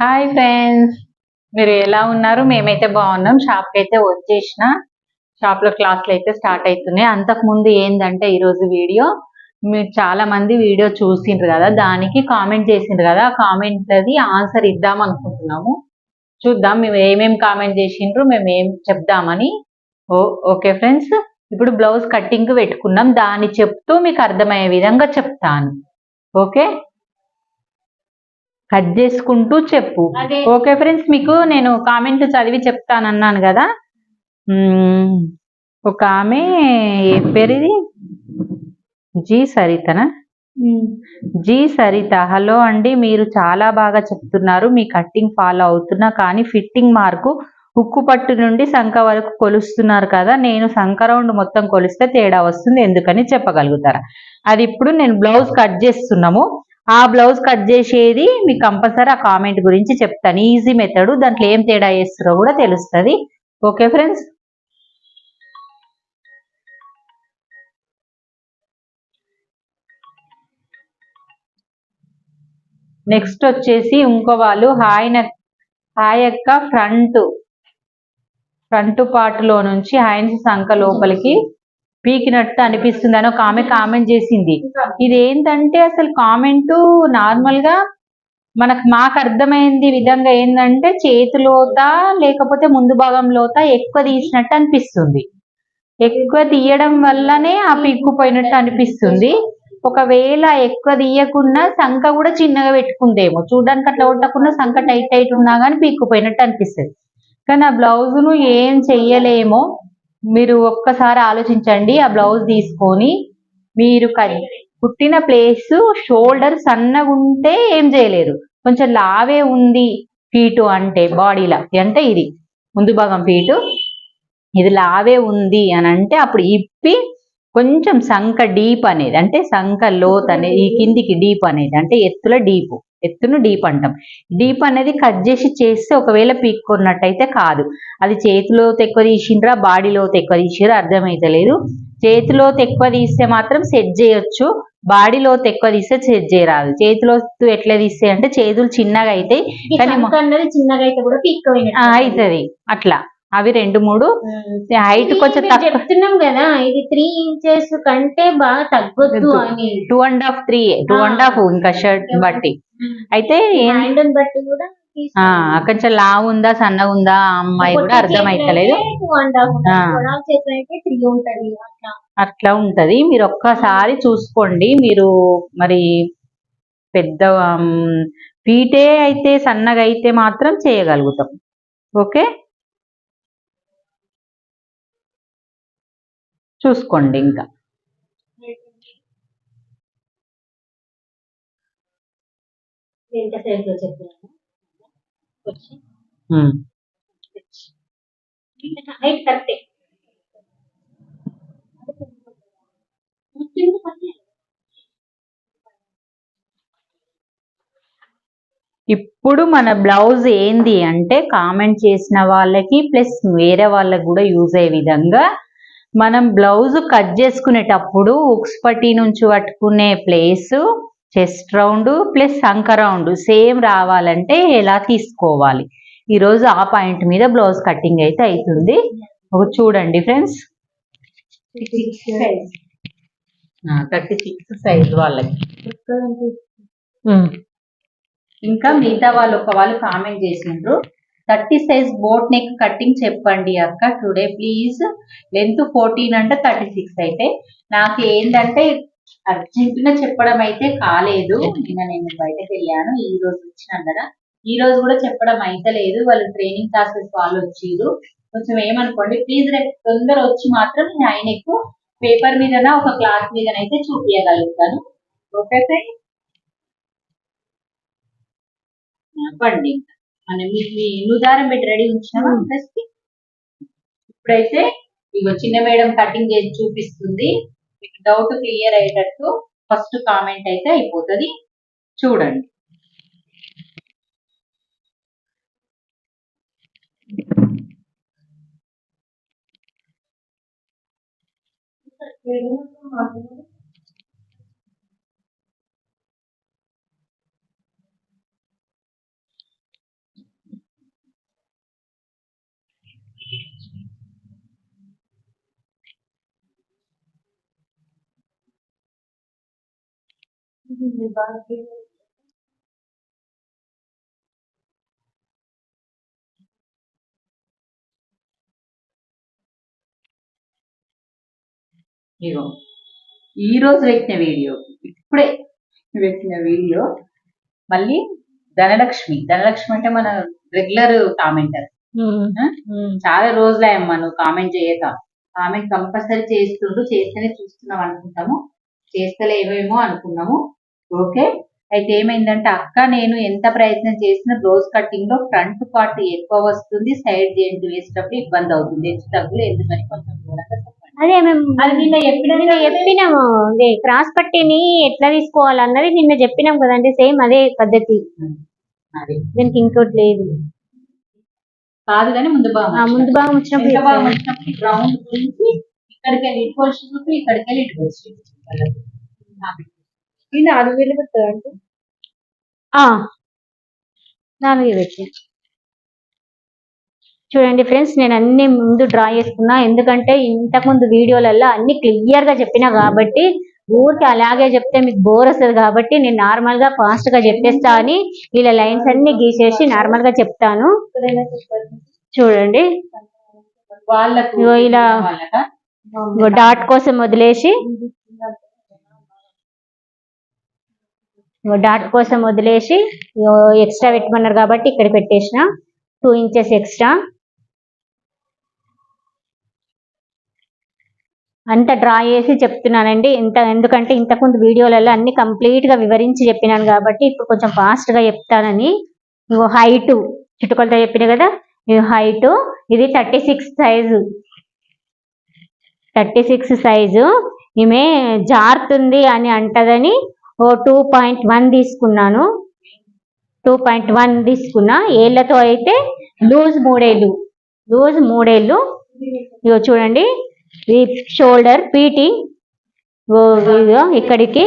Hi friends, మీరు ఎలా ఉన్నారు? మేమైతే బాగున్నాం. షాప్కి అయితే వచ్చేసిన. షాప్లో క్లాసులు అయితే స్టార్ట్ అవుతున్నాయి. అంతకుముందు ఏంటంటే ఈరోజు వీడియో మీరు చాలా మంది వీడియో చూసిండ్రు కదా, దానికి కామెంట్ చేసిండ్రు కదా. ఆ కామెంట్ అది ఆన్సర్ ఇద్దాం అనుకుంటున్నాము. చూద్దాం మేము ఏమేమి కామెంట్ చేసిండ్రు, మేము ఏం చెప్దామని. ఓకే ఫ్రెండ్స్, ఇప్పుడు బ్లౌజ్ కట్టింగ్ పెట్టుకున్నాం. దాన్ని చెప్తూ మీకు అర్థమయ్యే విధంగా చెప్తాను. ఓకే, కట్ చేసుకుంటూ చెప్పు. ఓకే ఫ్రెండ్స్, మీకు నేను కామెంట్లు చదివి చెప్తానన్నాను కదా. ఒక ఆమె ఏం పేరు ఇది, జీ సరితనా? జీ సరిత, హలో అండి, మీరు చాలా బాగా చెప్తున్నారు. మీ కట్టింగ్ ఫాలో అవుతున్నా, కానీ ఫిట్టింగ్ మార్కు ఉక్కు పట్టు నుండి సంఖ వరకు కొలుస్తున్నారు కదా. నేను సంఖ రౌండ్ మొత్తం కొలిస్తే తేడా వస్తుంది, ఎందుకని చెప్పగలుగుతారా? అది ఇప్పుడు నేను బ్లౌజ్ కట్ చేస్తున్నాము. ఆ బ్లౌజ్ కట్ చేసేది మీకు కంపల్సరీ ఆ కామెంట్ గురించి చెప్తాను. ఈజీ మెథడ్, దాంట్లో ఏం తేడా చేస్తారో కూడా తెలుస్తుంది. ఓకే ఫ్రెండ్స్, నెక్స్ట్ వచ్చేసి ఇంకో వాళ్ళు హాయ్ అక్క, ఫ్రంట్ పార్ట్ లో నుంచి హ్యాండ్స్ సంఖ లోపలికి పీకినట్టు అనిపిస్తుంది అని ఒక ఆమె కామెంట్ చేసింది. ఇది ఏంటంటే అసలు కామెంట్ నార్మల్ గా మాకు అర్థమైంది విధంగా ఏంటంటే చేతిలోత లేకపోతే ముందు భాగంలోత ఎక్కువ తీసినట్టు అనిపిస్తుంది. ఎక్కువ తీయడం వల్లనే ఆ పీక్కుపోయినట్టు అనిపిస్తుంది. ఒకవేళ ఎక్కువ తీయకుండా సంఖ కూడా చిన్నగా పెట్టుకుందేమో, చూడడానికి అట్లా కొట్టకుండా సంఖ టైట్ టైట్ ఉన్నా కానీ పీక్కుపోయినట్టు అనిపిస్తుంది. కానీ ఆ బ్లౌజును ఏం చెయ్యలేమో. మీరు ఒక్కసారి ఆలోచించండి. ఆ బ్లౌజ్ తీసుకొని మీరు కుట్టిన ప్లేస్ షోల్డర్ సన్నగా ఉంటే ఏం చేయలేరు. కొంచెం లావే ఉంది ఫీటు అంటే బాడీలా అంటే ఇది ముందు భాగం ఫీటు ఇది లావే ఉంది అని అంటే అప్పుడు ఇప్పి కొంచెం సంఖ డీప్ అనేది అంటే సంఖ లోత్ అనేది ఈ కిందికి డీప్ అనేది అంటే ఎత్తును డీప్ అంటాం. డీప్ అనేది కట్ చేస్తే ఒకవేళ పీక్కున్నట్టయితే కాదు. అది చేతిలో ఎక్కువ తీసిండ్రా బాడీలో ఎక్కువ తీసిరా అర్థమైతలేదు. చేతిలో ఎక్కువ తీస్తే మాత్రం సెట్ చేయొచ్చు, బాడీలో ఎక్కువ తీస్తే సెట్ చేయరాదు. చేతిలో ఎట్లా తీస్తే అంటే చేతులు చిన్నగా అయితే కానీ చిన్నగా అయితే కూడా అవుతుంది అట్లా. అవి 2-3 హైట్ కొంచెం తక్కువ చెప్తున్నాం కదా. ఇది 3 ఇంచెస్ కంటే బాగా తగ్గొద్దు అని 2.5 3 2.5 ఇంకా షర్ట్ బట్టి అయితే బట్టి కూడా కొంచెం లావు ఉందా సన్నగా ఉందా అమ్మాయి కూడా అర్థమైతలేదు. అట్లా ఉంటది. మీరు ఒక్కసారి చూసుకోండి. మీరు మరి పెద్ద ఫీటే అయితే సన్నగా అయితే మాత్రం చేయగలుగుతాం. ఓకే, చూసుకోండి. ఇంకా ఇప్పుడు మన బ్లౌజ్ ఏంది అంటే కామెంట్ చేసిన వాళ్ళకి ప్లస్ వేరే వాళ్ళకి కూడా యూజ్ అయ్యే విధంగా మనం బ్లౌజ్ కట్ చేసుకునేటప్పుడు ఉక్స్ పట్టి నుంచి పట్టుకునే ప్లేస్ చెస్ట్ రౌండ్ ప్లస్ సంఖ రౌండ్ సేమ్ రావాలంటే ఎలా తీసుకోవాలి, ఈరోజు ఆ పాయింట్ మీద బ్లౌజ్ కటింగ్ అయితే అవుతుంది. చూడండి ఫ్రెండ్స్, 36 సైజ్ వాళ్ళకి. ఇంకా మిగతా వాళ్ళు కామెంట్ చేసిండ్రు 30 సైజ్ బోట్ నెక్ కటింగ్ చెప్పండి అక్క టుడే ప్లీజ్. లెంత్ 14 అంటే 36 అయితే నాకు ఏంటంటే అర్జెంటుగా చెప్పడం అయితే కాలేదు. నేను బయటకు వెళ్ళాను, ఈ రోజు వచ్చినాను కదా, ఈ రోజు కూడా చెప్పడం అయితే లేదు. వాళ్ళు ట్రైనింగ్ క్లాసెస్ వాళ్ళు వచ్చిర్రు. కొంచెం ఏమనుకోండి ప్లీజ్. రేపు తొందర వచ్చి మాత్రం నేను ఆయనకు పేపర్ మీదన ఒక క్లాత్ మీదనైతే చూపించగలుగుతాను. ఓకే ఫ్రెండ్, పండి మనం మీ దారం పెట్టి రెడీ ఉంచినావా డ్రెస్కి. ఇప్పుడైతే ఇగో చిన్న మేడం కటింగ్ చేసి చూపిస్తుంది. మీకు డౌట్ క్లియర్ అయ్యేటట్టు ఫస్ట్ కామెంట్ అయితే అయిపోతుంది. చూడండి. ఇగో ఈ రోజు పెట్టిన వీడియో, ఇప్పుడే పెట్టిన వీడియో. మళ్ళీ ధనలక్ష్మి అంటే మన రెగ్యులర్ కామెంటర్. చాలా రోజులమ్మా నువ్వు కామెంట్ చేయక. కామెంట్ కంపల్సరీ చేస్తేనే చూస్తున్నాం అనుకుంటాము, చేస్తలేమేమో అనుకున్నాము. ఓకే, అయితే ఏమైందంటే అక్క నేను ఎంత ప్రయత్నం చేసినా బ్లౌజ్ కటింగ్ లో ఫ్రంట్ పార్ట్ ఎక్కువ వస్తుంది, సైడ్ జెంట్ వేసేటప్పుడు ఇబ్బంది అవుతుంది. హెచ్చు తగ్గులు ఎందుకని కొంచెం అదే మేము నిన్న చెప్పినాము. అదే క్రాస్ పట్టీని ఎట్లా తీసుకోవాలన్నది నిన్న చెప్పినాం కదండి. సేమ్ అదే పద్ధతి, దీనికి ఇంకోటి లేదు. కాదు కానీ ముందు భాగం వచ్చినప్పుడు గ్రౌండ్ గురించి ఇక్కడికి వెళ్ళి ఇటుకొచ్చి ఇక్కడికి వెళ్ళి ఇటుకొచ్చి 4,000 పెట్టారంటే 4 పెట్టి చూడండి ఫ్రెండ్స్. నేను అన్ని ముందు డ్రా చేసుకున్నా, ఎందుకంటే ఇంతకుముందు వీడియోలలో అన్ని క్లియర్ గా చెప్పినా కాబట్టి ఊరికి అలాగే చెప్తే మీకు బోర్ వస్తుంది కాబట్టి నేను నార్మల్ గా ఫాస్ట్ గా చెప్పేస్తా అని ఇలా లైన్స్ అన్ని గీసేసి నార్మల్ గా చెప్తాను. చూడండి ఇలా డాట్ కోసం వదిలేసి ఎక్స్ట్రా పెట్టమన్నారు కాబట్టి ఇక్కడ పెట్టేసిన 2 ఇంచెస్ ఎక్స్ట్రా. అంత డ్రా చేసి చెప్తున్నానండి. ఎందుకంటే ఇంతకుముందు వీడియోలలో అన్ని కంప్లీట్ గా వివరించి చెప్పినాను కాబట్టి ఇప్పుడు కొంచెం ఫాస్ట్ గా చెప్తానని. ఇగో హైట్ చుట్టుకొలత చెప్పిన కదా, హైట్ ఇది 36 సైజు. 36 సైజు. ఈమె జారుతుంది అని అంటదని 2.1 తీసుకున్నాను. 2.1 తీసుకున్నా. ఏళ్లతో అయితే లూజ్ 3 ఏళ్ళు. ఇగో చూడండి, ఈ షోల్డర్ పీటీ ఇక్కడికి,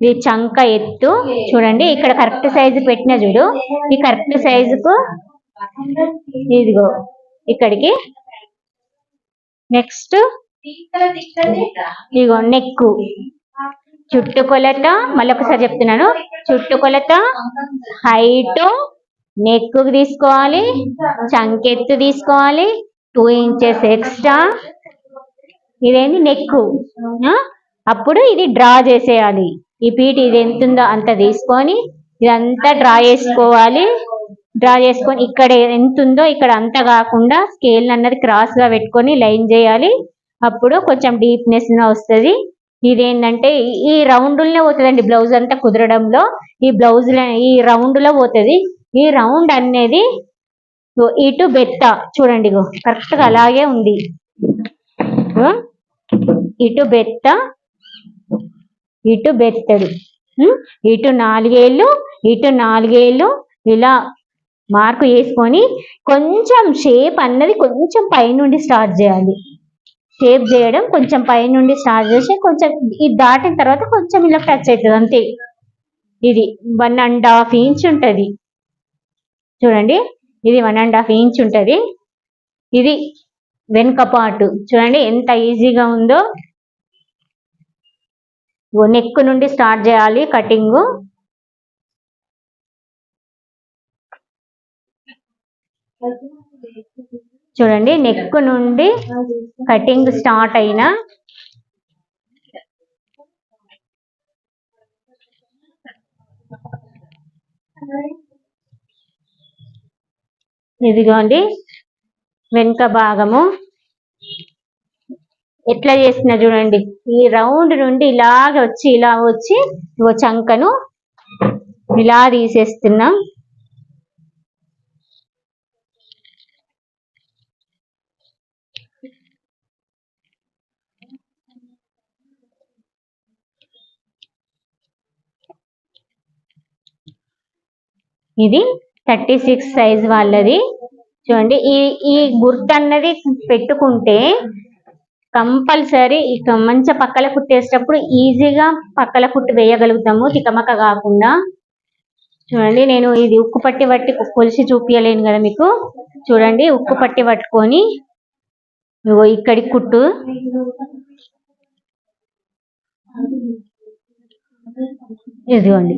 ఈ చంక ఎత్తు చూడండి. ఇక్కడ కరెక్ట్ సైజు పెట్టిన చూడు, ఈ కరెక్ట్ సైజుకు ఇదిగో ఇక్కడికి. నెక్స్ట్ ఇగో నెక్కు చుట్టుకొలత, మళ్ళొకసారి చెప్తున్నాను, చుట్టుకొలత, హైట్, నెక్ తీసుకోవాలి, చంకెత్తు తీసుకోవాలి, 2 ఇంచెస్ ఎక్స్ట్రా. ఇదేంటి నెక్. అప్పుడు ఇది డ్రా చేసేయాలి. ఈ పీట ఇది ఎంత ఉందో అంత తీసుకొని ఇదంతా డ్రా చేసుకోవాలి. డ్రా చేసుకొని ఇక్కడ ఎంత ఉందో ఇక్కడ అంతా కాకుండా స్కేల్ అన్నది క్రాస్ గా పెట్టుకొని లైన్ చేయాలి. అప్పుడు కొంచెం డీప్నెస్ వస్తుంది. ఇదేంటంటే ఈ రౌండ్లనే పోతుందండి బ్లౌజ్ అంతా కుదరడంలో. ఈ రౌండ్ లో పోతుంది. ఈ రౌండ్ అనేది ఇటు బెత్త చూడండి, కరెక్ట్ గా అలాగే ఉంది. ఇటు బెత్త, ఇటు బెత్తడు, ఇటు 4 ఏళ్ళు, ఇటు 4 ఏళ్ళు. ఇలా మార్కు వేసుకొని కొంచెం షేప్ అన్నది కొంచెం పైనుండి స్టార్ట్ చేయాలి. షేప్ చేయడం కొంచెం పైనుండి స్టార్ట్ చేసి కొంచెం ఇది దాటిన తర్వాత కొంచెం ఇలా టచ్ అవుతుంది అంతే. ఇది 1.5 ఇంచ్ ఉంటుంది చూడండి. ఇది 1.5 ఇంచ్ ఉంటుంది. ఇది వెనుక పార్ట్ చూడండి ఎంత ఈజీగా ఉందో. నెక్ నుండి స్టార్ట్ చేయాలి కటింగ్. చూడండి నెక్ నుండి కటింగ్ స్టార్ట్ అయినా ఇదిగోండి వెనుక భాగము ఎట్లా చేసిన చూడండి. ఈ రౌండ్ నుండి ఇలాగ వచ్చి ఇలా వచ్చి చంకను ఇలా తీసేస్తున్నాం. ఇది 36 సైజ్ వాళ్ళది. చూడండి ఈ గుర్తు అన్నది పెట్టుకుంటే కంపల్సరీ ఇక మంచి పక్కల కుట్టేసేటప్పుడు ఈజీగా పక్కల కుట్టు వేయగలుగుతాము తికమక కాకుండా. చూడండి నేను ఇది ఉక్కు పట్టి కొలిసి చూపించలేను కదా మీకు. చూడండి ఉక్కు పట్టి పట్టుకొని ఇక్కడి కుట్టు ఇదిగోండి.